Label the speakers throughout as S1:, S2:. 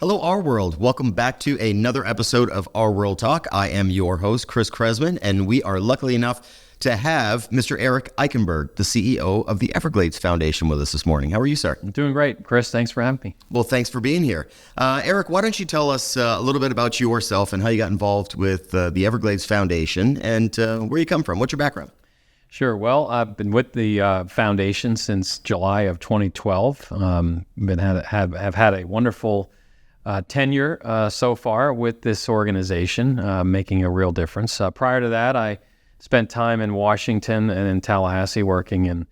S1: Hello, RWorld. Welcome back to another episode of RWorldTalk. I am your host, Chris Kresman, and we are lucky enough to have Mr. Eric Eikenberg, the CEO of the Everglades Foundation, with us this morning. How are you, sir?
S2: I'm doing great, Chris. Thanks for having me.
S1: Well, thanks for being here. Eric, why don't you tell us a little bit about yourself and how you got involved with the Everglades Foundation and where you come from? What's your background?
S2: Sure. Well, I've been with the foundation since July of 2012. Have had a wonderful tenure so far with this organization, making a real difference. Prior to that, I spent time in Washington and in Tallahassee working in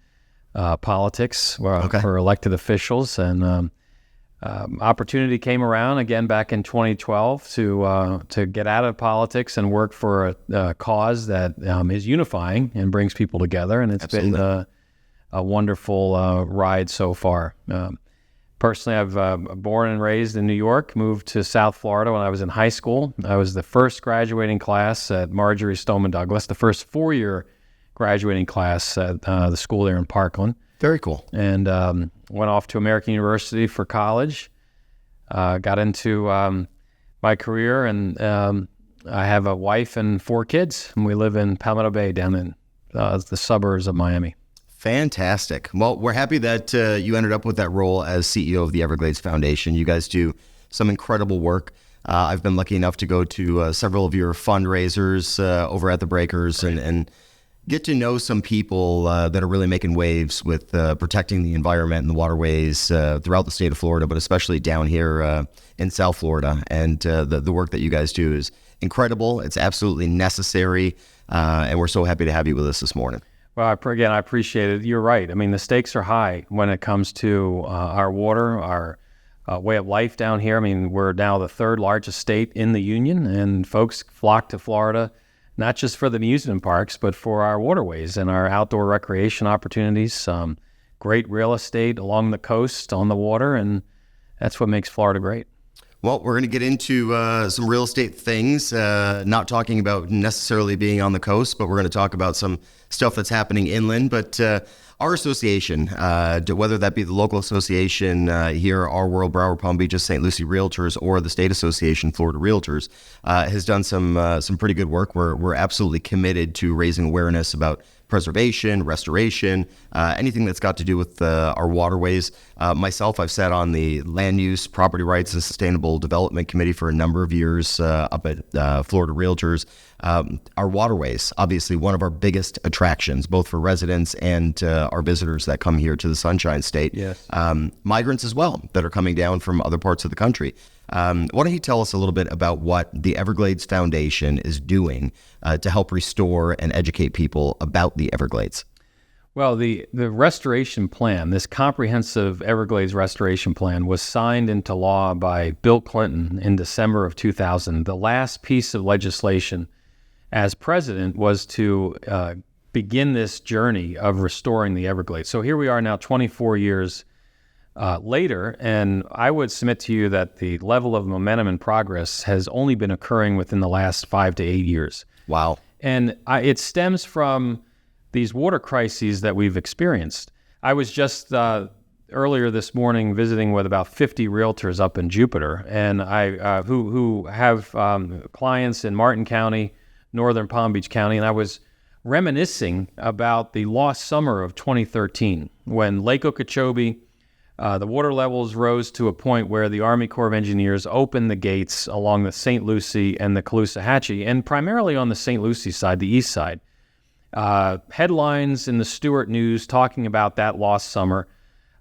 S2: politics for elected officials, and opportunity came around again back in 2012 to get out of politics and work for a cause that is unifying and brings people together, and it's
S1: Absolutely.
S2: been a wonderful ride so far. Personally, I've born and raised in New York, moved to South Florida when I was in high school. I was the first graduating class at Marjorie Stoneman Douglas, the first four-year graduating class at the school there in Parkland.
S1: Very cool.
S2: And went off to American University for college, got into my career, and I have a wife and four kids, and we live in Palmetto Bay down in the suburbs of Miami.
S1: Fantastic. Well, we're happy that you ended up with that role as CEO of the Everglades Foundation. You guys do some incredible work. I've been lucky enough to go to several of your fundraisers over at the Breakers and get to know some people that are really making waves with protecting the environment and the waterways throughout the state of Florida, but especially down here in South Florida. And the work that you guys do is incredible. It's absolutely necessary. And we're so happy to have you with us this morning.
S2: Well, again, I appreciate it. You're right. I mean, the stakes are high when it comes to our water, our way of life down here. I mean, we're now the third largest state in the union, and folks flock to Florida, not just for the amusement parks, but for our waterways and our outdoor recreation opportunities. Great real estate along the coast, on the water, and that's what makes Florida great.
S1: Well, we're going to get into some real estate things, not talking about necessarily being on the coast, but we're going to talk about some stuff that's happening inland. But our association, whether that be the local association here, RWorld, Broward, Palm Beaches, St. Lucie Realtors, or the state association, Florida Realtors, has done some pretty good work. We're absolutely committed to raising awareness about preservation, restoration, anything that's got to do with our waterways. Myself, I've sat on the Land Use, Property Rights, and Sustainable Development Committee for a number of years up at Florida Realtors. Our waterways, obviously one of our biggest attractions, both for residents and our visitors that come here to the Sunshine State.
S2: Yes.
S1: Migrants as well that are coming down from other parts of the country. Why don't you tell us a little bit about what the Everglades Foundation is doing to help restore and educate people about the Everglades?
S2: Well, the restoration plan, this comprehensive Everglades restoration plan, was signed into law by Bill Clinton in December of 2000. The last piece of legislation as president was to begin this journey of restoring the Everglades. So here we are now 24 years later, and I would submit to you that the level of momentum and progress has only been occurring within the last 5 to 8 years.
S1: Wow.
S2: And it stems from these water crises that we've experienced. I was just earlier this morning visiting with about 50 realtors up in Jupiter, and I who have clients in Martin County, northern Palm Beach County, and I was reminiscing about the lost summer of 2013 when Lake Okeechobee, the water levels rose to a point where the Army Corps of Engineers opened the gates along the St. Lucie and the Caloosahatchee, and primarily on the St. Lucie side, the east side. Headlines in the Stewart News talking about that lost summer,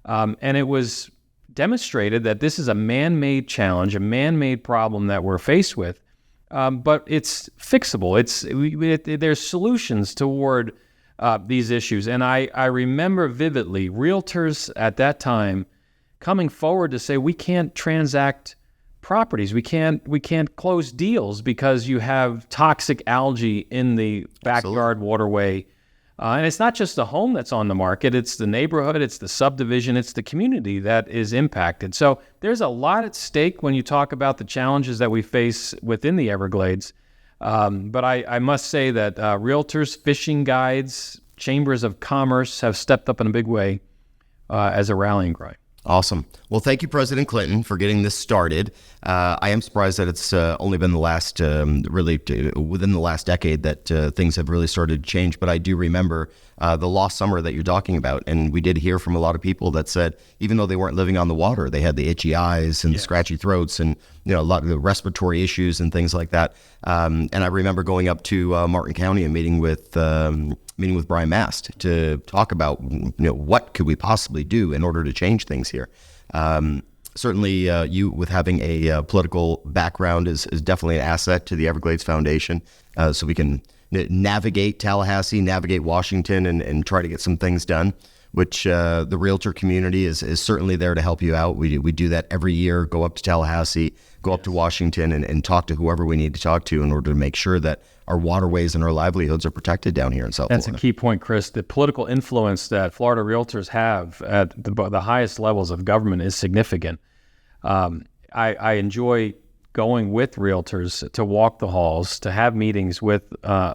S2: and it was demonstrated that this is a man-made challenge, a man-made problem that we're faced with, but it's fixable. There's solutions toward these issues. And I remember vividly realtors at that time coming forward to say, we can't transact properties. We can't close deals because you have toxic algae in the backyard waterway. And it's not just the home that's on the market. It's the neighborhood, it's the subdivision, it's the community that is impacted. So there's a lot at stake when you talk about the challenges that we face within the Everglades. But I must say that realtors, fishing guides, chambers of commerce have stepped up in a big way as a rallying cry.
S1: Awesome. Well, thank you, President Clinton, for getting this started. I am surprised that it's only been the last, within the last decade that things have really started to change. But I do remember the lost summer that you're talking about. And we did hear from a lot of people that said, even though they weren't living on the water, they had the itchy eyes and the scratchy throats and, a lot of the respiratory issues and things like that. And I remember going up to Martin County and meeting with Brian Mast to talk about, what could we possibly do in order to change things here. Certainly, you with having a political background is definitely an asset to the Everglades Foundation. So we can navigate Tallahassee, navigate Washington, and try to get some things done, which the realtor community is certainly there to help you out. We do that every year, go up to Tallahassee, go up to Washington, and talk to whoever we need to talk to in order to make sure that our waterways and our livelihoods are protected down here in South Florida.
S2: That's a key point, Chris. The political influence that Florida realtors have at the highest levels of government is significant. I enjoy going with realtors to walk the halls, to have meetings with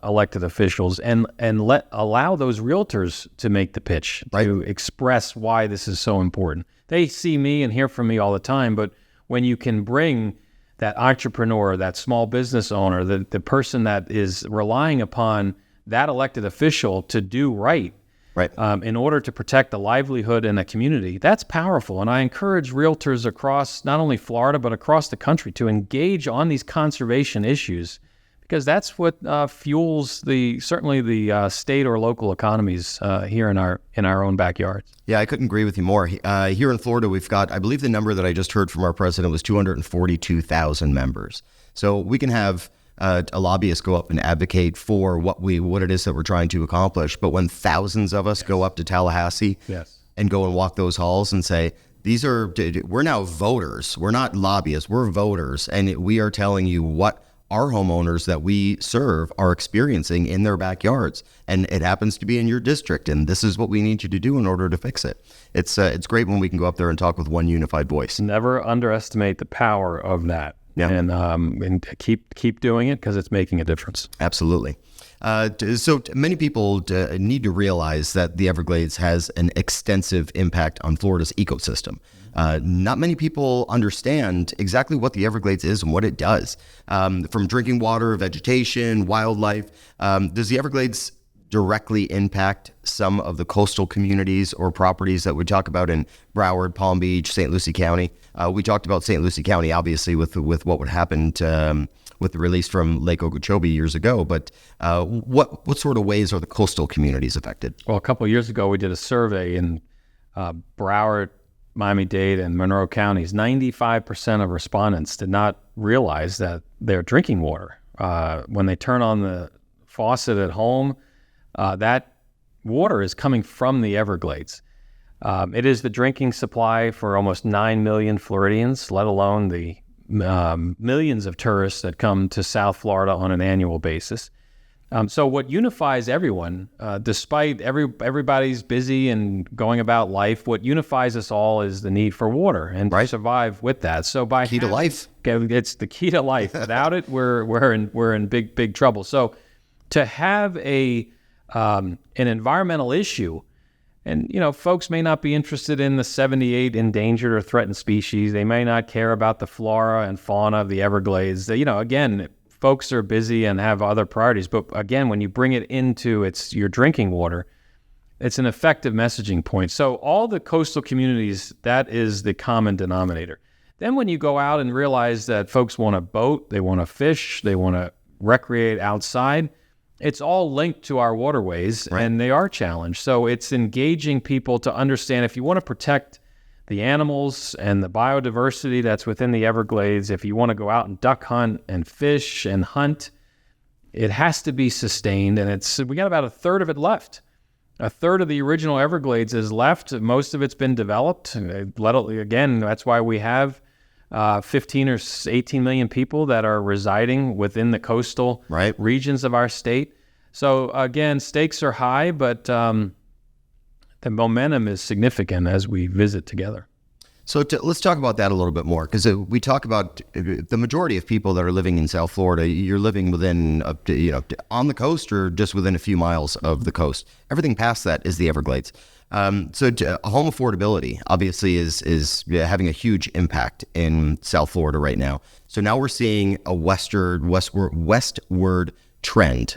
S2: elected officials, and allow those realtors to make the pitch, to express why this is so important. They see me and hear from me all the time, but when you can bring that entrepreneur, that small business owner, the person that is relying upon that elected official to do right, in order to protect the livelihood in a community, that's powerful. And I encourage realtors across not only Florida, but across the country to engage on these conservation issues, because that's what fuels certainly the state or local economies here in our own backyards.
S1: Yeah, I couldn't agree with you more. Here in Florida, we've got, I believe the number that I just heard from our president was 242,000 members. So we can have a lobbyist go up and advocate for what it is that we're trying to accomplish. But when thousands of us go up to Tallahassee and go and walk those halls and say, we're now voters, we're not lobbyists, we're voters, and we are telling you what our homeowners that we serve are experiencing in their backyards, and it happens to be in your district, and this is what we need you to do in order to fix it. It's great when we can go up there and talk with one unified voice.
S2: Never underestimate the power of that. Yeah. And keep doing it, because it's making a difference.
S1: Absolutely. So many people need to realize that the Everglades has an extensive impact on Florida's ecosystem. Not many people understand exactly what the Everglades is and what it does. From drinking water, vegetation, wildlife. Does the Everglades directly impact some of the coastal communities or properties that we talk about in Broward, Palm Beach, St. Lucie County? We talked about St. Lucie County, obviously, with what would happen with the release from Lake Okeechobee years ago. But what sort of ways are the coastal communities affected?
S2: Well, a couple of years ago, we did a survey in Broward, Miami-Dade, and Monroe counties. 95% of respondents did not realize that their drinking water, when they turn on the faucet at home, that water is coming from the Everglades. It is the drinking supply for almost 9 million Floridians, let alone the millions of tourists that come to South Florida on an annual basis. So what unifies everyone, despite everybody's busy and going about life, what unifies us all is the need for water and to survive with that. So
S1: key to life.
S2: It's the key to life. Without it, we're in big trouble. So to have an environmental issue, and folks may not be interested in the 78 endangered or threatened species. They may not care about the flora and fauna of the Everglades. Again, folks are busy and have other priorities. But again, when you bring it into your drinking water, it's an effective messaging point. So all the coastal communities, that is the common denominator. Then when you go out and realize that folks want to boat, they want to fish, they want to recreate outside, it's all linked to our waterways, and they are challenged. So it's engaging people to understand, if you want to protect the animals and the biodiversity that's within the Everglades, if you want to go out and duck hunt and fish and hunt, it has to be sustained. And we got about a third of it left. A third of the original Everglades is left. Most of it's been developed. Again, that's why we have 15 or 18 million people that are residing within the coastal regions of our state. So again, stakes are high, but the momentum is significant as we visit together.
S1: So let's talk about that a little bit more, because we talk about the majority of people that are living in South Florida. You're living within, on the coast or just within a few miles of the coast. Everything past that is the Everglades. Home affordability obviously is having a huge impact in South Florida right now. So now we're seeing a westward trend.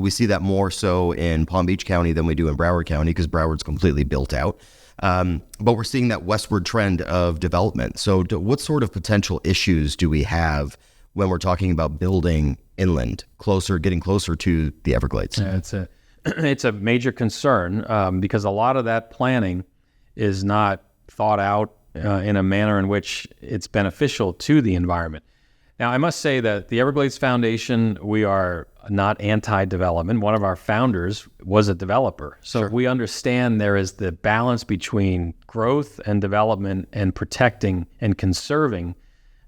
S1: We see that more so in Palm Beach County than we do in Broward County, because Broward's completely built out. But we're seeing that westward trend of development. So what sort of potential issues do we have when we're talking about building inland, getting closer to the Everglades?
S2: Yeah, it's a major concern because a lot of that planning is not thought out in a manner in which it's beneficial to the environment. Now, I must say that the Everglades Foundation, we are not anti-development. One of our founders was a developer. So
S1: Sure.
S2: we understand there is the balance between growth and development and protecting and conserving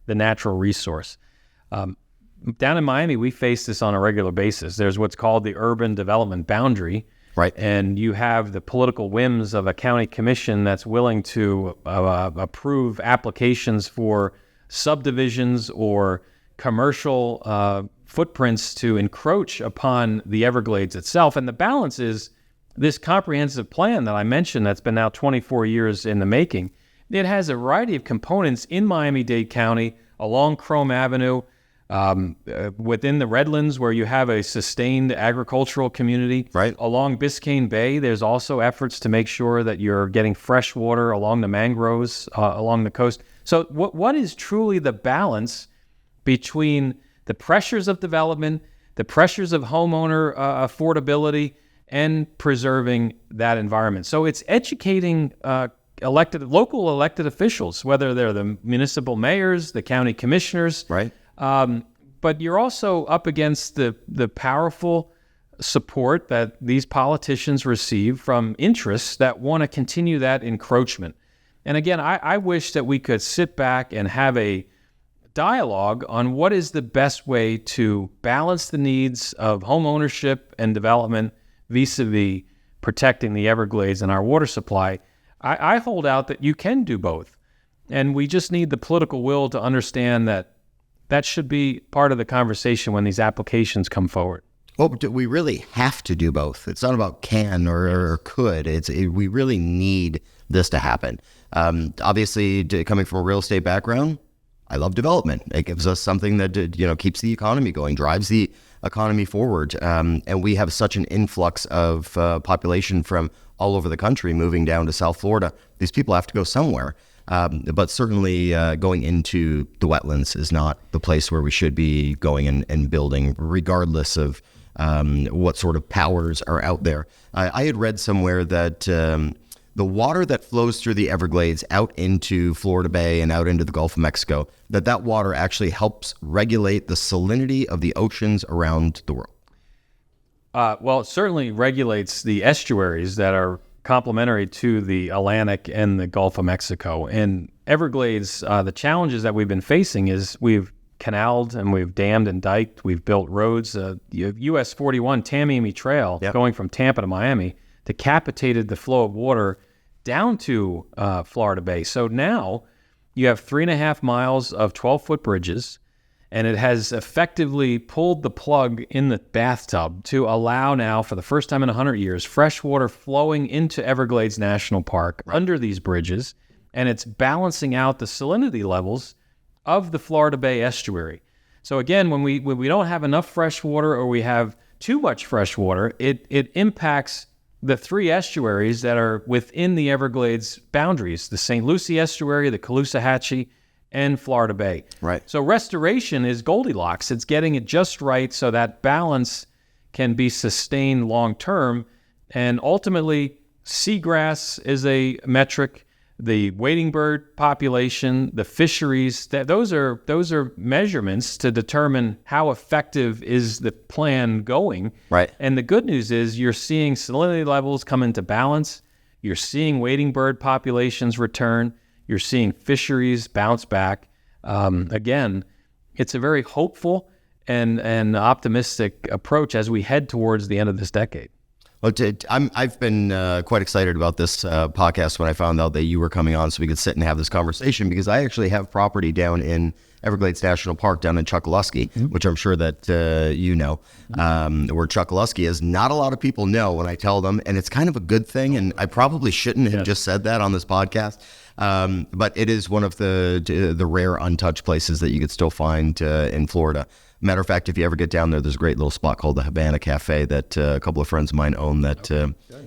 S2: the natural resource. Down in Miami, we face this on a regular basis. There's what's called the urban development boundary.
S1: Right.
S2: And you have the political whims of a county commission that's willing to approve applications for subdivisions or commercial footprints to encroach upon the Everglades itself. And the balance is this comprehensive plan that I mentioned that's been now 24 years in the making. It has a variety of components in Miami-Dade County, along Chrome Avenue, within the Redlands, where you have a sustained agricultural community.
S1: Right.
S2: Along Biscayne Bay, there's also efforts to make sure that you're getting fresh water along the mangroves along the coast. So what is truly the balance between the pressures of development, the pressures of homeowner affordability, and preserving that environment? So it's educating local elected officials, whether they're the municipal mayors, the county commissioners.
S1: Right.
S2: But you're also up against the powerful support that these politicians receive from interests that want to continue that encroachment. And again, I wish that we could sit back and have a dialogue on what is the best way to balance the needs of home ownership and development vis-a-vis protecting the Everglades and our water supply. I hold out that you can do both. And we just need the political will to understand that should be part of the conversation when these applications come forward.
S1: Well, we really have to do both. It's not about can or could. We really need this to happen. Obviously, coming from a real estate background, I love development. It gives us something that keeps the economy going, drives the economy forward. And we have such an influx of population from all over the country moving down to South Florida. These people have to go somewhere. But certainly going into the wetlands is not the place where we should be going and building, regardless of what sort of powers are out there. I had read somewhere that the water that flows through the Everglades out into Florida Bay and out into the Gulf of Mexico, that water actually helps regulate the salinity of the oceans around the world.
S2: Well, it certainly regulates the estuaries that are complementary to the Atlantic and the Gulf of Mexico. And Everglades, the challenges that we've been facing is we've canaled and we've dammed and diked, we've built roads. US 41 Tamiami Trail,
S1: Yep.
S2: going from Tampa to Miami, decapitated the flow of water down to Florida Bay. So now you have 3.5 miles of 12-foot bridges, and it has effectively pulled the plug in the bathtub to allow now, for the first time in 100 years, fresh water flowing into Everglades National Park under these bridges, and it's balancing out the salinity levels of the Florida Bay estuary. So again, when we don't have enough fresh water or we have too much fresh water, it impacts the three estuaries that are within the Everglades boundaries: the St. Lucie estuary, the Caloosahatchee, and Florida Bay.
S1: Right.
S2: So restoration is Goldilocks. It's getting it just right so that balance can be sustained long term. And ultimately, seagrass is a metric. The wading bird population, the fisheries, those are measurements to determine how effective is the plan going.
S1: Right.
S2: And the good news is you're seeing salinity levels come into balance. You're seeing wading bird populations return. You're seeing fisheries bounce back. Again, it's a very hopeful and optimistic approach as we head towards the end of this decade.
S1: Well, I've been quite excited about this podcast when I found out that you were coming on so we could sit and have this conversation, because I actually have property down in Everglades National Park down in Chokoloskee, which I'm sure that you know, where Chokoloskee is. Not a lot of people know when I tell them, and it's kind of a good thing, and I probably shouldn't have just said that on this podcast, but it is one of the rare untouched places that you could still find in Florida. Matter of fact, if you ever get down there, there's a great little spot called the Havana Cafe that a couple of friends of mine own that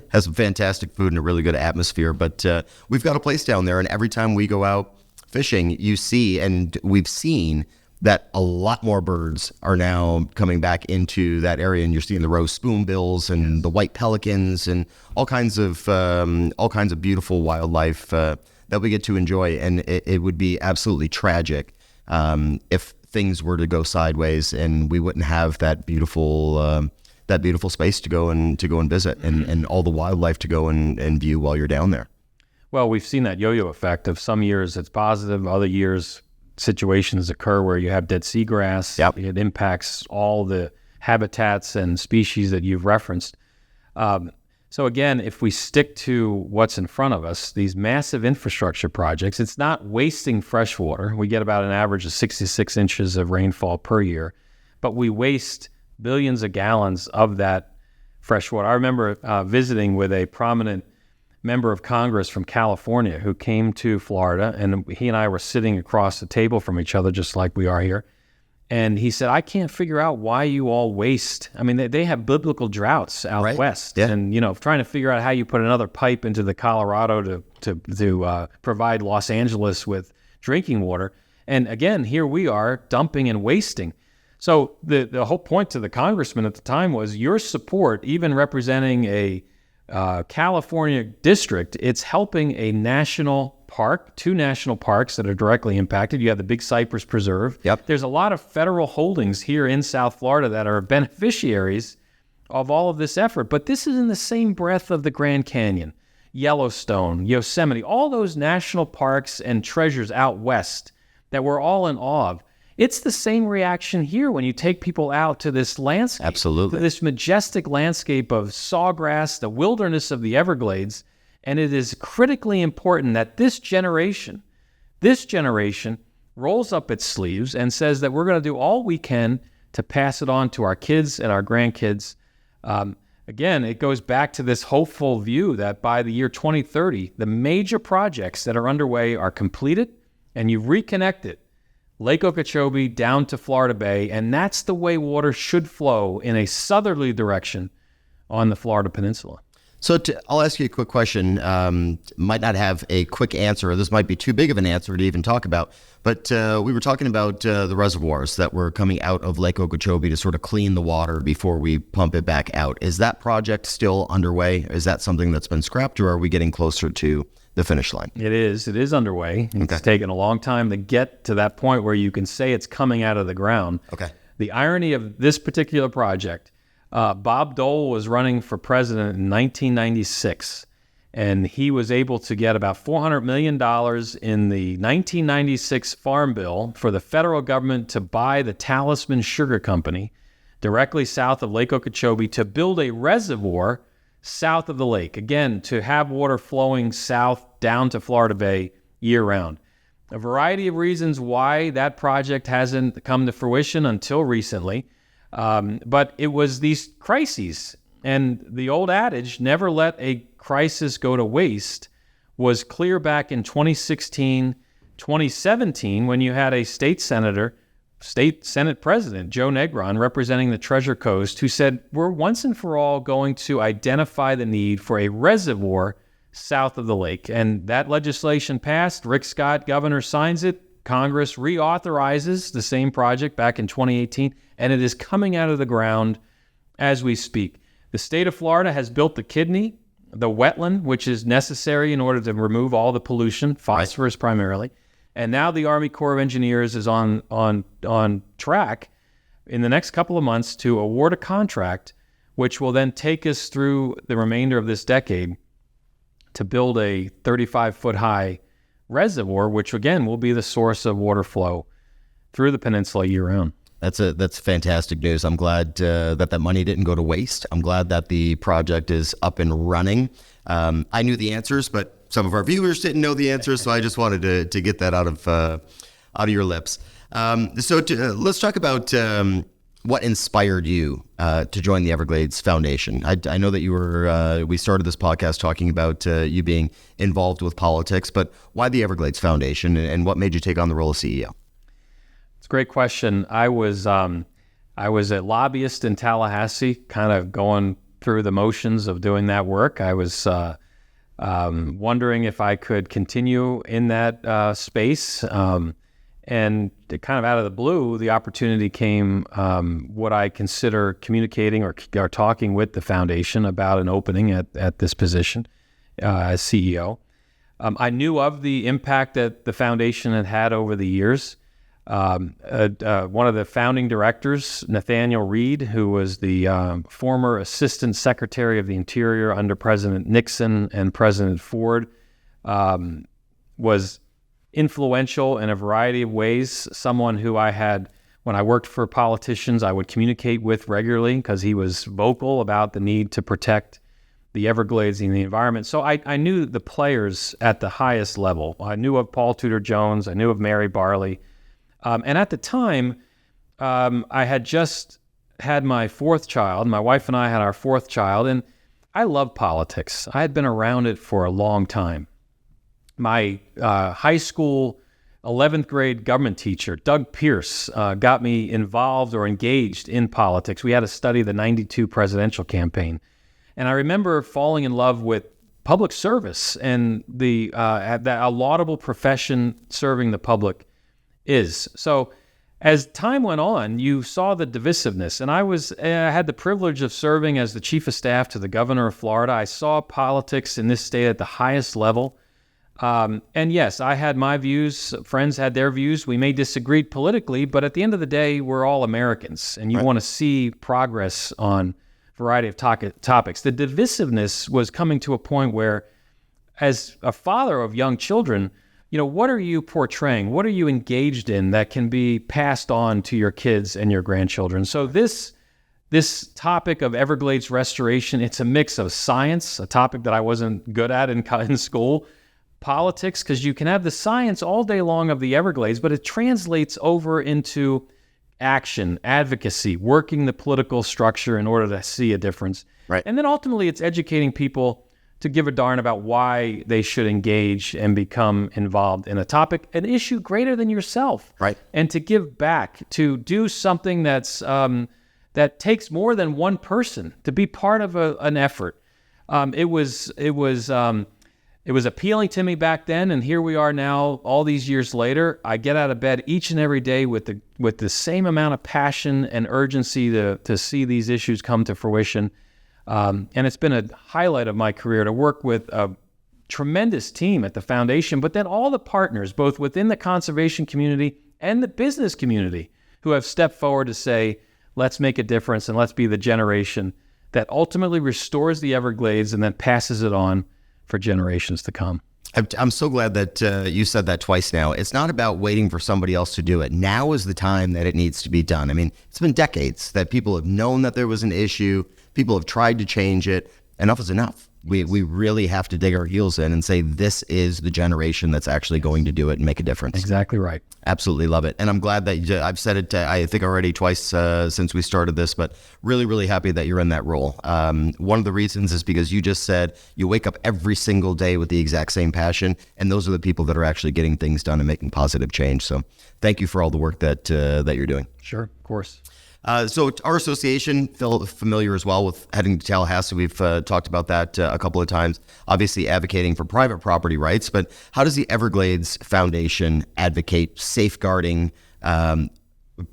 S1: has some fantastic food and a really good atmosphere. But we've got a place down there, and every time we go out fishing, you see, and we've seen that a lot more birds are now coming back into that area, and you're seeing the rose spoonbills and the white pelicans and all kinds of beautiful wildlife that we get to enjoy. And it would be absolutely tragic if things were to go sideways and we wouldn't have that beautiful space to go and visit, and all the wildlife to go and view while you're down there.
S2: Well, we've seen that yo-yo effect of some years it's positive, other years situations occur where you have dead seagrass.
S1: Yep.
S2: It impacts all the habitats and species that you've referenced. So again, if we stick to what's in front of us, these massive infrastructure projects, it's not wasting fresh water. We get about an average of 66 inches of rainfall per year, but we waste billions of gallons of that fresh water. I remember visiting with a prominent member of Congress from California who came to Florida, and he and I were sitting across the table from each other just like we are here. And he said, I can't figure out why you all waste. I mean, they have biblical droughts out west. Yeah. And, trying to figure out how you put another pipe into the Colorado to provide Los Angeles with drinking water. And again, here we are dumping and wasting. So the whole point to the congressman at the time was your support, even representing a California district, it's helping a national park, 2 national parks that are directly impacted. You have the Big Cypress Preserve.
S1: Yep.
S2: There's a lot of federal holdings here in South Florida that are beneficiaries of all of this effort. But this is in the same breath of the Grand Canyon, Yellowstone, Yosemite, all those national parks and treasures out west that we're all in awe of. It's the same reaction here when you take people out to this landscape.
S1: Absolutely.
S2: To this majestic landscape of sawgrass, the wilderness of the Everglades. And it is critically important that this generation rolls up its sleeves and says that we're going to do all we can to pass it on to our kids and our grandkids. Again, it goes back to this hopeful view that by the year 2030, the major projects that are underway are completed, and you've reconnected Lake Okeechobee down to Florida Bay, and that's the way water should flow in a southerly direction on the Florida Peninsula.
S1: So I'll ask you a quick question. Might not have a quick answer, or this might be too big of an answer to even talk about, but we were talking about the reservoirs that were coming out of Lake Okeechobee to sort of clean the water before we pump it back out. Is that project still underway? Is that something that's been scrapped, or are we getting closer to the finish line?
S2: It is underway. It's taken a long time to get to that point where you can say it's coming out of the ground.
S1: Okay.
S2: The irony of this particular project, Bob Dole was running for president in 1996, and he was able to get about $400 million in the 1996 Farm Bill for the federal government to buy the Talisman Sugar Company directly south of Lake Okeechobee to build a reservoir south of the lake, again, to have water flowing south down to Florida Bay year-round. A variety of reasons why that project hasn't come to fruition until recently. But it was these crises, and the old adage, never let a crisis go to waste, was clear back in 2016, 2017, when you had a state Senate President, Joe Negron, representing the Treasure Coast, who said, we're once and for all going to identify the need for a reservoir south of the lake. And that legislation passed. Rick Scott, governor, signs it. Congress reauthorizes the same project back in 2018, and it is coming out of the ground as we speak. The state of Florida has built the kidney, the wetland, which is necessary in order to remove all the pollution, phosphorus primarily. And now the Army Corps of Engineers is on track in the next couple of months to award a contract, which will then take us through the remainder of this decade to build a 35-foot high reservoir, which again will be the source of water flow through the peninsula year-round.
S1: That's fantastic news. I'm glad that money didn't go to waste. I'm glad that the project is up and running. I knew the answers, but some of our viewers didn't know the answers, so I just wanted to get that out of your lips. Let's talk about what inspired you to join the Everglades Foundation. I know that we started this podcast talking about you being involved with politics, but why the Everglades Foundation, and what made you take on the role of CEO?
S2: It's a great question. I was a lobbyist in Tallahassee, kind of going through the motions of doing that work. I was wondering if I could continue in that space. And kind of out of the blue, the opportunity came, what I consider communicating or talking with the foundation about an opening at this position as CEO. I knew of the impact that the foundation had had over the years. One of the founding directors, Nathaniel Reed, who was the former Assistant Secretary of the Interior under President Nixon and President Ford, was influential in a variety of ways. Someone who I had, when I worked for politicians, I would communicate with regularly because he was vocal about the need to protect the Everglades and the environment. So I knew the players at the highest level. I knew of Paul Tudor Jones. I knew of Mary Barley. And at the time, I had just had my fourth child. My wife and I had our fourth child, and I love politics. I had been around it for a long time. My high school 11th grade government teacher, Doug Pierce, got me involved or engaged in politics. We had to study the 92 presidential campaign. And I remember falling in love with public service and that laudable profession serving the public is. So as time went on, you saw the divisiveness. And I had the privilege of serving as the chief of staff to the governor of Florida. I saw politics in this state at the highest level. And yes, I had my views. Friends had their views. We may disagree politically, but at the end of the day, we're all Americans. And you want to see progress on a variety of topics. The divisiveness was coming to a point where, as a father of young children, what are you portraying? What are you engaged in that can be passed on to your kids and your grandchildren? So this topic of Everglades restoration, it's a mix of science, a topic that I wasn't good at in school, politics, because you can have the science all day long of the Everglades, but it translates over into action, advocacy, working the political structure in order to see a difference.
S1: Right.
S2: And then ultimately it's educating people to give a darn about why they should engage and become involved in a topic, an issue greater than yourself.
S1: Right.
S2: And to give back, to do something that's that takes more than one person, to be part of an effort. It was appealing to me back then, and here we are now, all these years later. I get out of bed each and every day with the same amount of passion and urgency to see these issues come to fruition. And it's been a highlight of my career to work with a tremendous team at the foundation, but then all the partners, both within the conservation community and the business community, who have stepped forward to say, let's make a difference and let's be the generation that ultimately restores the Everglades and then passes it on for generations to come.
S1: I'm so glad that you said that twice now. It's not about waiting for somebody else to do it. Now is the time that it needs to be done. I mean, it's been decades that people have known that there was an issue. People have tried to change it. Enough is enough. We really have to dig our heels in and say, this is the generation that's actually going to do it and make a difference.
S2: Exactly right.
S1: Absolutely love it. And I'm glad that I've said it, I think already twice since we started this, but really, really happy that you're in that role. One of the reasons is because you just said you wake up every single day with the exact same passion, and those are the people that are actually getting things done and making positive change. So thank you for all the work that you're doing.
S2: Sure, of course.
S1: So our association, familiar as well with heading to Tallahassee. We've talked about that a couple of times, obviously advocating for private property rights. But how does the Everglades Foundation advocate safeguarding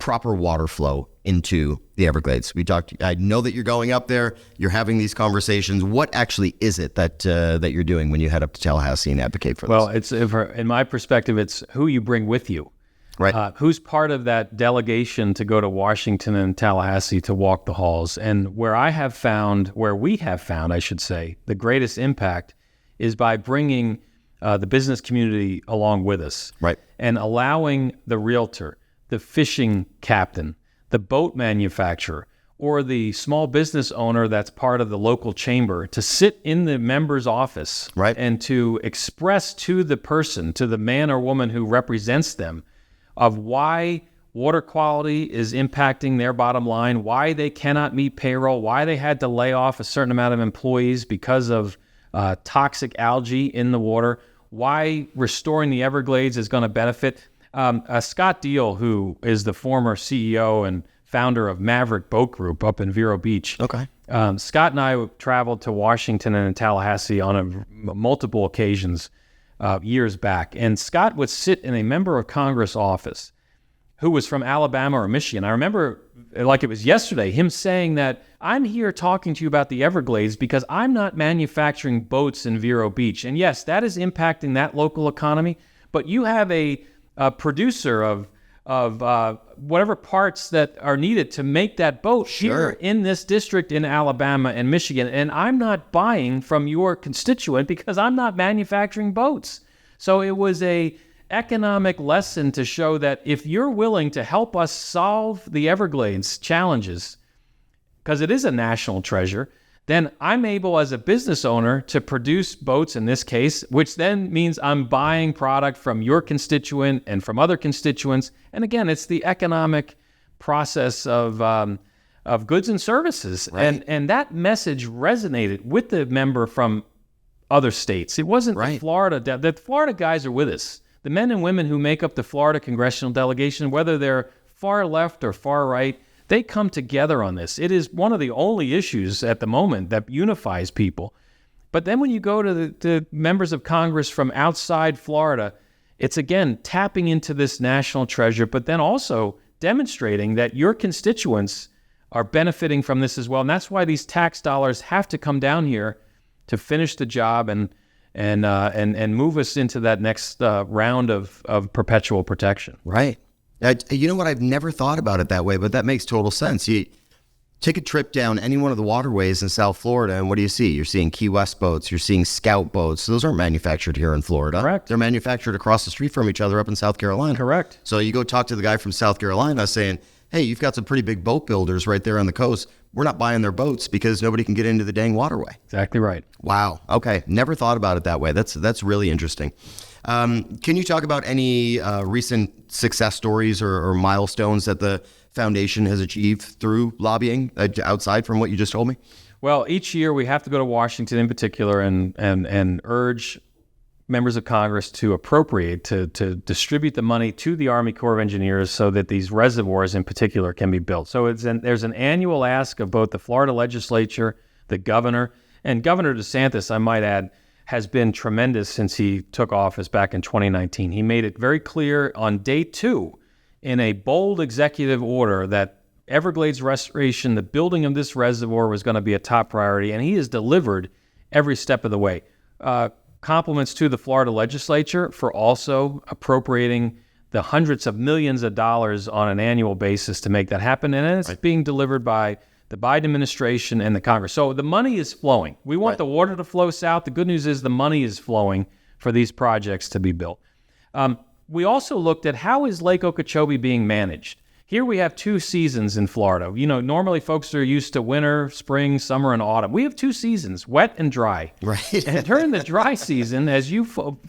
S1: proper water flow into the Everglades? I know that you're going up there, you're having these conversations. What actually is it that you're doing when you head up to Tallahassee and advocate for this?
S2: Well, in my perspective, it's who you bring with you.
S1: Right.
S2: Who's part of that delegation to go to Washington and Tallahassee to walk the halls? And where we have found, I should say, the greatest impact is by bringing the business community along with us.
S1: Right.
S2: And allowing the realtor, the fishing captain, the boat manufacturer, or the small business owner that's part of the local chamber to sit in the member's office
S1: right,
S2: and to express to the person, to the man or woman who represents them, of why water quality is impacting their bottom line, why they cannot meet payroll, why they had to lay off a certain amount of employees because of toxic algae in the water, why restoring the Everglades is going to benefit. Scott Deal, who is the former CEO and founder of Maverick Boat Group up in Vero Beach.
S1: Okay.
S2: Scott and I traveled to Washington and Tallahassee on multiple occasions years back. And Scott would sit in a member of Congress office who was from Alabama or Michigan. I remember, like it was yesterday, him saying that I'm here talking to you about the Everglades because I'm not manufacturing boats in Vero Beach. And yes, that is impacting that local economy, but you have a producer of whatever parts that are needed to make that boat here in this district in Alabama and Michigan. And I'm not buying from your constituent because I'm not manufacturing boats. So it was a economic lesson to show that if you're willing to help us solve the Everglades challenges, because it is a national treasure, then I'm able as a business owner to produce boats in this case, which then means I'm buying product from your constituent and from other constituents. And again, it's the economic process of goods and services.
S1: Right.
S2: And that message resonated with the member from other states. It wasn't the Florida. The Florida guys are with us. The men and women who make up the Florida congressional delegation, whether they're far left or far right, they come together on this. It is one of the only issues at the moment that unifies people. But then when you go to the members of Congress from outside Florida, it's again tapping into this national treasure, but then also demonstrating that your constituents are benefiting from this as well. And that's why these tax dollars have to come down here to finish the job and move us into that next round of perpetual protection.
S1: Right. You know what? I've never thought about it that way, but that makes total sense. You take a trip down any one of the waterways in South Florida, and what do you see? You're seeing Key West boats, you're seeing Scout boats. Those aren't manufactured here in Florida.
S2: Correct.
S1: They're manufactured across the street from each other up in South Carolina.
S2: Correct.
S1: So you go talk to the guy from South Carolina saying, hey, you've got some pretty big boat builders right there on the coast. We're not buying their boats because nobody can get into the dang waterway.
S2: Exactly right.
S1: Wow. Okay. Never thought about it that way. That's really interesting. Can you talk about any recent success stories or milestones that the foundation has achieved through lobbying outside from what you just told me?
S2: Well, each year we have to go to Washington in particular and urge members of Congress to appropriate, to distribute the money to the Army Corps of Engineers so that these reservoirs in particular can be built. So there's an annual ask of both the Florida legislature, the governor, and Governor DeSantis, I might add, has been tremendous since he took office back in 2019. He made it very clear on day 2 in a bold executive order that Everglades restoration, the building of this reservoir, was going to be a top priority, and he has delivered every step of the way. Compliments to the Florida legislature for also appropriating the hundreds of millions of dollars on an annual basis to make that happen, and it's being delivered by the Biden administration and the Congress. So the money is flowing. We want the water to flow south. The good news is the money is flowing for these projects to be built. We also looked at how is Lake Okeechobee being managed. Here we have 2 seasons in Florida. You know, normally folks are used to winter, spring, summer, and autumn. We have 2 seasons, wet and dry.
S1: Right.
S2: And during the dry season, as you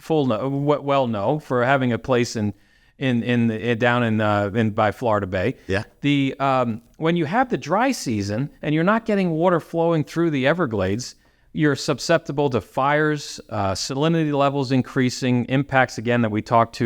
S2: well know, for having a place down in by Florida Bay.
S1: Yeah.
S2: When you have the dry season and you're not getting water flowing through the Everglades, you're susceptible to fires, salinity levels increasing, impacts again that we talked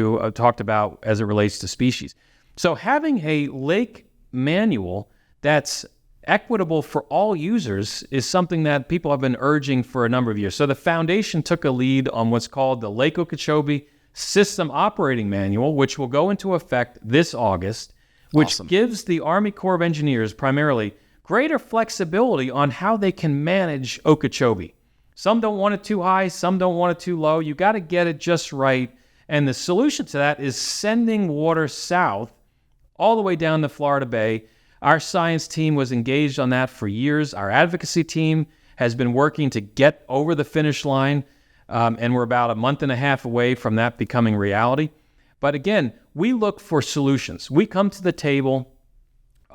S2: about as it relates to species. So having a lake manual that's equitable for all users is something that people have been urging for a number of years. So the foundation took a lead on what's called the Lake Okeechobee System Operating Manual, which will go into effect this August, which gives the Army Corps of Engineers primarily greater flexibility on how they can manage Okeechobee. Some don't want it too high, some don't want it too low. You got to get it just right. And the solution to that is sending water south all the way down to Florida Bay. Our science team was engaged on that for years. Our advocacy team has been working to get over the finish line, and we're about a month and a half away from that becoming reality. But again, we look for solutions. We come to the table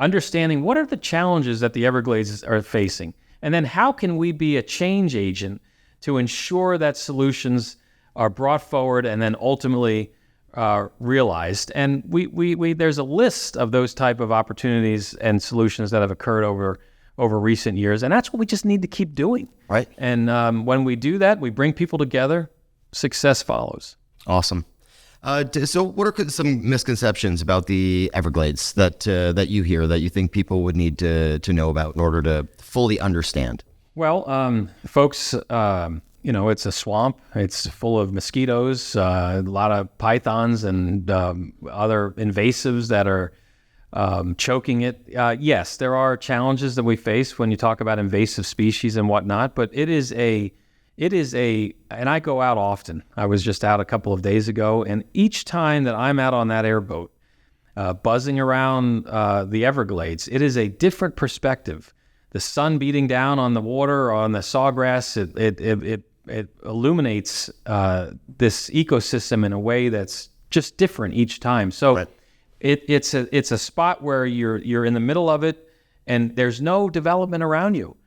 S2: understanding what are the challenges that the Everglades are facing, and then how can we be a change agent to ensure that solutions are brought forward and then ultimately realized. And we there's a list of those type of opportunities and solutions that have occurred over recent years, and that's what we just need to keep doing.
S1: Right.
S2: And when we do that, we bring people together, success follows.
S1: Awesome. So what are some misconceptions about the Everglades that you hear that you think people would need to know about in order to fully understand?
S2: Well, folks, it's a swamp. It's full of mosquitoes, a lot of pythons and other invasives that are choking it. Yes, there are challenges that we face when you talk about invasive species and whatnot, but it is a, and I go out often. I was just out a couple of days ago, and each time that I'm out on that airboat, buzzing around the Everglades, it is a different perspective. The sun beating down on the water, on the sawgrass, it illuminates this ecosystem in a way that's just different each time. So
S1: Right.
S2: it's a spot where you're in the middle of it, and there's no development around you.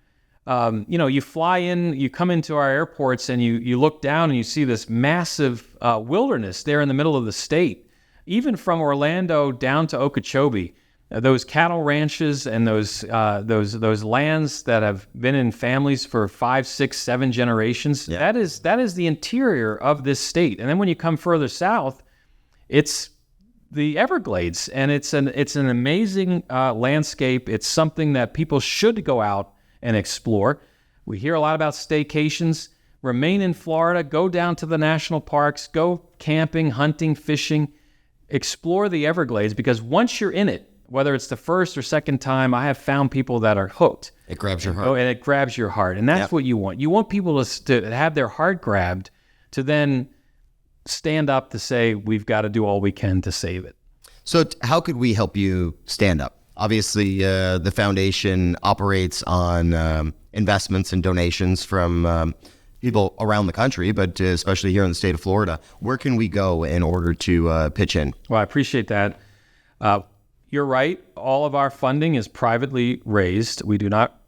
S2: You fly in, you come into our airports, and you look down and you see this massive wilderness there in the middle of the state. Even from Orlando down to Okeechobee, those cattle ranches and those lands that have been in families for 5, 6, 7 generations.
S1: Yeah.
S2: That is the interior of this state. And then when you come further south, it's the Everglades, and it's an amazing landscape. It's something that people should go out and explore. We hear a lot about staycations. Remain in Florida. Go down to the national parks. Go camping, hunting, fishing. Explore the Everglades, because once you're in it, whether it's the first or second time, I have found people that are hooked.
S1: It grabs your heart.
S2: Oh, and it grabs your heart. And that's what you want. You want people to have their heart grabbed, to then stand up to say, we've got to do all we can to save it.
S1: So how could we help you stand up? Obviously, the foundation operates on investments and donations from people around the country, but especially here in the state of Florida. Where can we go in order to pitch in?
S2: Well, I appreciate that. You're right. All of our funding is privately raised. We do not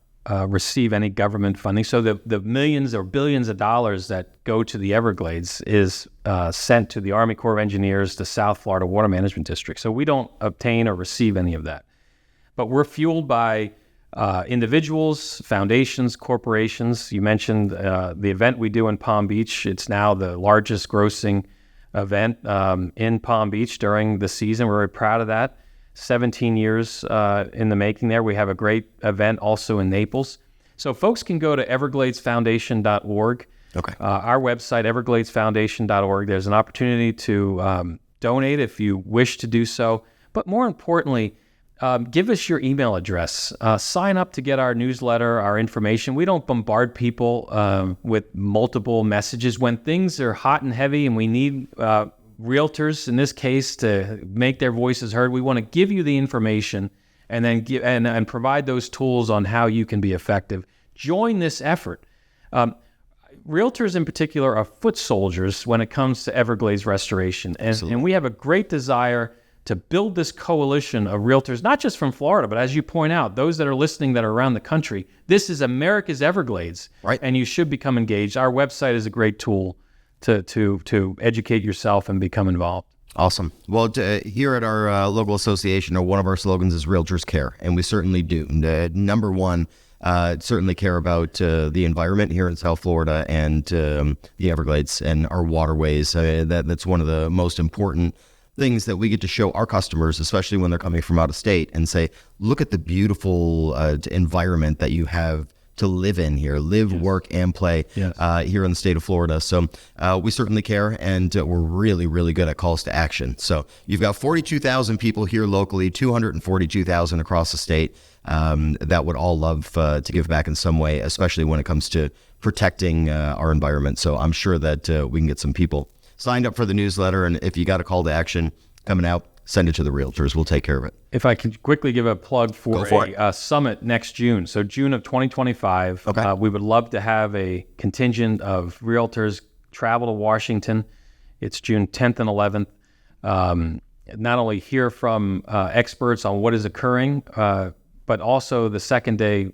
S2: receive any government funding. So the millions or billions of dollars that go to the Everglades is sent to the Army Corps of Engineers, the South Florida Water Management District. So we don't obtain or receive any of that. But we're fueled by individuals, foundations, corporations. You mentioned the event we do in Palm Beach. It's now the largest grossing event in Palm Beach during the season. We're very proud of that. 17 years in the making there. We have a great event also in Naples. So folks can go to evergladesfoundation.org.
S1: Okay.
S2: Our website, evergladesfoundation.org. There's an opportunity to donate if you wish to do so. But more importantly, give us your email address. Sign up to get our newsletter, our information. We don't bombard people with multiple messages. When things are hot and heavy and we need realtors, in this case, to make their voices heard, we want to give you the information and then give and provide those tools on how you can be effective. Join this effort. Realtors in particular are foot soldiers when it comes to Everglades restoration. And we have a great desire to build this coalition of realtors, not just from Florida, but as you point out, those that are listening that are around the country. This is America's Everglades,
S1: right? And
S2: you should become engaged. Our website is a great tool to educate yourself and become involved.
S1: Awesome. Well, here at our local association, one of our slogans is Realtors Care, and we certainly do. Number one, certainly care about the environment here in South Florida and the Everglades and our waterways. That's one of the most important things that we get to show our customers, especially when they're coming from out of state, and say, look at the beautiful environment that you have to live in here, live, yes, work, and play here in the state of Florida. So we certainly care, and we're really, really good at calls to action. So you've got 42,000 people here locally, 242,000 across the state that would all love to give back in some way, especially when it comes to protecting our environment. So I'm sure that we can get some people signed up for the newsletter, and if you got a call to action coming out, send it to the realtors. We'll take care of it.
S2: If I could quickly give a plug for a summit next June. So June of 2025,
S1: okay.
S2: We would love to have a contingent of realtors travel to Washington. It's June 10th and 11th. not only hear from experts on what is occurring, but also the second day,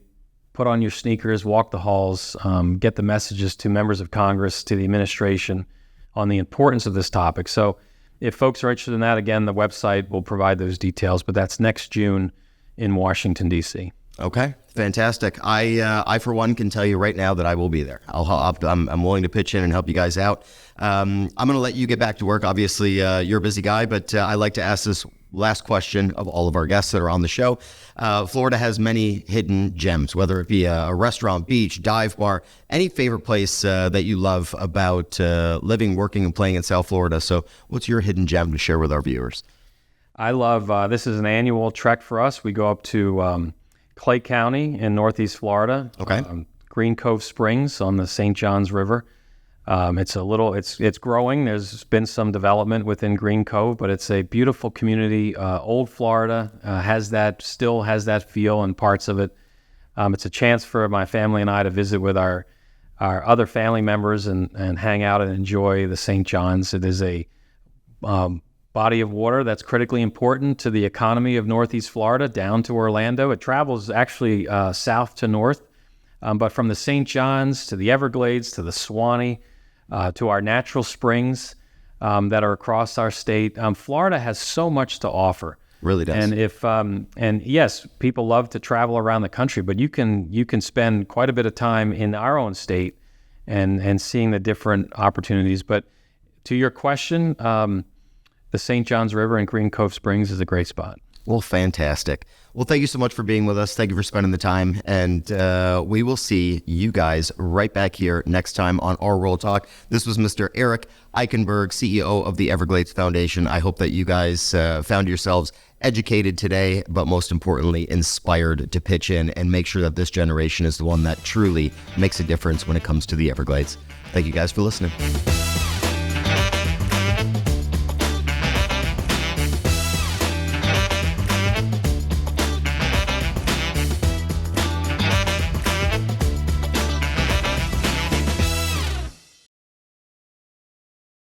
S2: put on your sneakers, walk the halls, get the messages to members of Congress, to the administration on the importance of this topic. So if folks are interested in that, again, the website will provide those details, but that's next June in Washington, D.C.
S1: Okay, fantastic. I for one can tell you right now that I will be there. I'm willing to pitch in and help you guys out. I'm going to let you get back to work. Obviously, you're a busy guy, but I like to ask this last question of all of our guests that are on the show. Florida has many hidden gems, whether it be a restaurant, beach, dive bar, any favorite place that you love about living, working, and playing in South Florida. So what's your hidden gem to share with our viewers?
S2: I love, this is an annual trek for us. We go up to Clay County in Northeast Florida.
S1: Okay.
S2: Green Cove Springs on the St. Johns River. It's growing. There's been some development within Green Cove, but it's a beautiful community. Old Florida still has that feel in parts of it. It's a chance for my family and I to visit with our other family members and hang out and enjoy the St. Johns. It is a body of water that's critically important to the economy of Northeast Florida down to Orlando. It travels actually south to north, but from the St. Johns to the Everglades to the Swanee to our natural springs that are across our state, Florida has so much to offer.
S1: Really does.
S2: And yes, people love to travel around the country, but you can spend quite a bit of time in our own state and seeing the different opportunities. But to your question, the St. Johns River and Green Cove Springs is a great spot.
S1: Well, fantastic. Well, thank you so much for being with us. Thank you for spending the time. And we will see you guys right back here next time on RWorldTalk. This was Mr. Eric Eikenberg, CEO of the Everglades Foundation. I hope that you guys found yourselves educated today, but most importantly, inspired to pitch in and make sure that this generation is the one that truly makes a difference when it comes to the Everglades. Thank you guys for listening.